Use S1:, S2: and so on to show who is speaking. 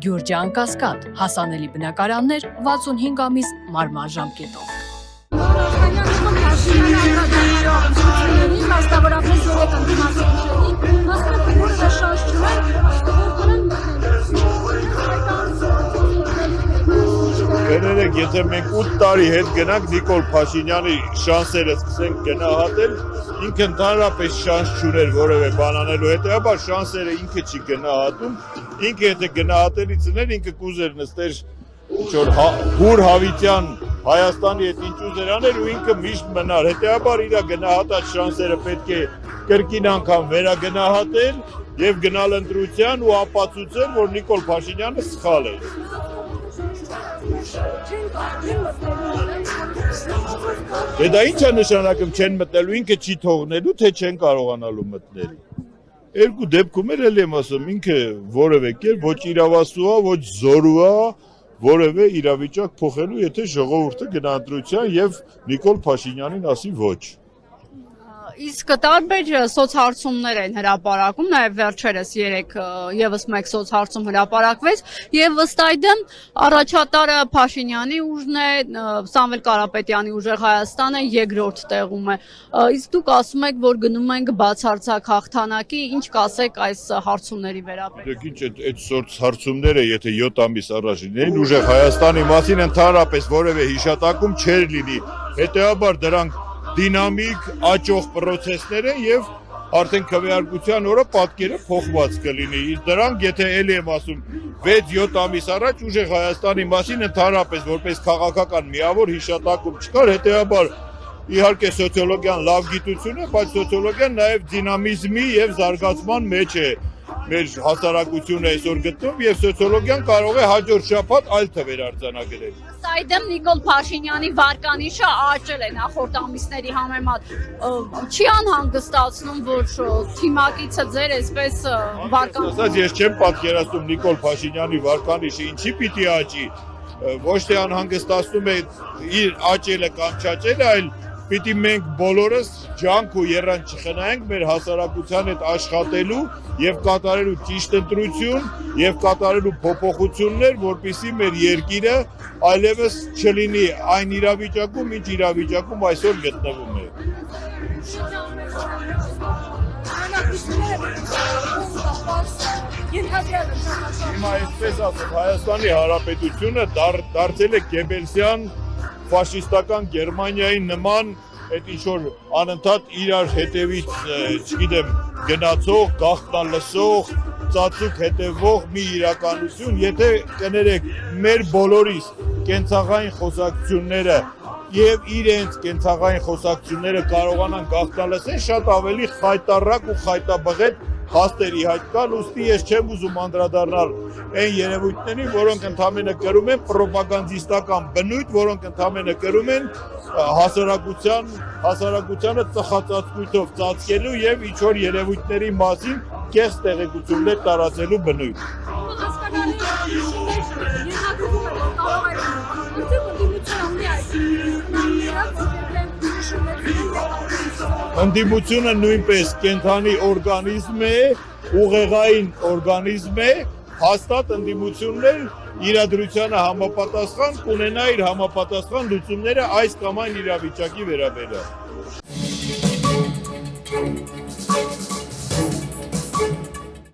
S1: Գյուրջան Կասկադ, հասանելի բնակարաններ 65 ամիս մարման ժամկետով։
S2: Կներեք, եթե մենք 8 տարի հետ գնանք Նիկոլ Փաշինյանի շանսերը սկսենք գնահատել, ինքը ընդհանրապես շանս չուներ որևէ բան անելու, հետեւաբար շանսերը ինքը չի գնահատում, ինքը եթե գնահատելից ուներ, ինքը կուզեր նստեր Հուր Հավիտյան Հայաստանի հետ ինչ ուզեր անել ու ինքը միշտ մնար, հետեւաբար իր գնահատած շանսերը պետք է կրկին անգամ վերագնահատել եւ գնալ ընտրության ու ապացուցել, որ Նիկոլ Փաշինյանը սխալ է։ Դա ինչ է նշանակում չեն մտնելու, ինքը չի թողնելու, թե չեն կարողանալու մտնել։ Երկու դեպքում էլ եմ ասում, ինքը որևէ կերպ ոչ իրավասու է, ոչ զորու է, որևէ իրավիճակ փոխելու, եթե ժողովուրդը գնա ընտրության եւ Նիկոլ Փաշինյանին ասի ոչ։
S3: Իսկ տարբեր սոցհարցումներ են հրապարակում, նաև վերջերս 3 եւս մեկ սոցհարցում հրապարակվեց եւ ըստ այդմ առաջատարը Փաշինյանի ուժն է, Սամվել Կարապետյանի ուժեղ Հայաստանը երկրորդ տեղում է։ Իսկ դուք ասում եք, որ գնում ենք բացարձակ հաղթանակի, ինչ կասեք այս հարցումների վերաբերյալ։
S2: Դուք ինչ այդ սոցհարցումները, եթե 7 ամիս առաջ լինեին, ուժեղ Հայաստանի մասին ընդհանրապես որևէ հիշատակում չէր լինի։ Հետեւաբար դրանք դինամիկ աճող պրոցեսներ են եւ արդեն քվեարկության օրը պատկերը փոխված կլինի։ Դրանք եթե ելի եմ ասում 6-7 ամիս առաջ ուժեղ Հայաստանի մասին ընդհանրապես որպես քաղաքական միավոր հիշատակում չկար, հետեւաբար իհարկե սոցիոլոգիան լավ գիտություն է, բայց սոցիոլոգիան նաեւ դինամիզմի եւ զարգացման մեջ է։ Մեր հասարակությունը այսօր գտնվում եւ սոցիոլոգիան կարող է հաջորդ շաբաթ այլ թվեր արձանագրել։
S3: Այդեմ Նիկոլ Փաշինյանի վարկանիշը աճել է նախորդ ամիսների համեմատ։ Չի անհանգստացնում, որ թիմակիցը ձեր այսպես վարկանիշ։
S2: Ասած ես չեմ պատկերացնում Նիկոլ Փաշինյանի վարկանիշը ինչի պիտի աճի։ Ոչ թե անհանգստացնում է իր աճելը կամ չաճելը, այլ պիտի մենք բոլորս ջանք ու եռան չխնայենք մեր հասարակության հետ աշխատելու եւ կատարելու ճիշտ ընտրություն եւ կատարելու փոփոխություններ, որպեսզի մեր երկիրը այլևս չլինի այն իրավիճակում, ինչ իրավիճակում այսօր գտնվում է։ Հիմա այսպես ասած Հայաստանի Հանրապետությունը դարձել է Գեբելսյան ֆաշիստական Գերմանիայի նման այդ ինչ-որ անընդհատ իրար հետևից, չգիտեմ, գնացող, գաղտնալսող, ծածուկ հետևող մի իրականություն, եթե կներեք մեր բոլորիս կենցաղային խոսակցությունները եւ իրենց կենցաղային խոսակցությունները կարողանան գաղտնալսել, շատ ավելի խայտառակ ու խայտաբղետ հաստերի հայտ կան, ուստի ես չեմ ուզում անդրադառնալ այն երևույթներին, որոնք ընդամենը կրում են պրոպագանդիստական բնույթ, որոնք ընդամենը կրում են հասարակությանը ծխածածկույթով ծածկելու եւ ինչ-որ երևույթների մասին կեղծ տեղեկություններ տարածելու բնույթ։ Ընդդիմությունը նույնպես կենդանի օրգանիզմ է, ուղեղային օրգանիզմ է, հաստատ ընդդիմություններ իրադրությանը համապատասխան կունենա իր համապատասխան լուծումները այս կամ այն իրավիճակի վերաբերյալ։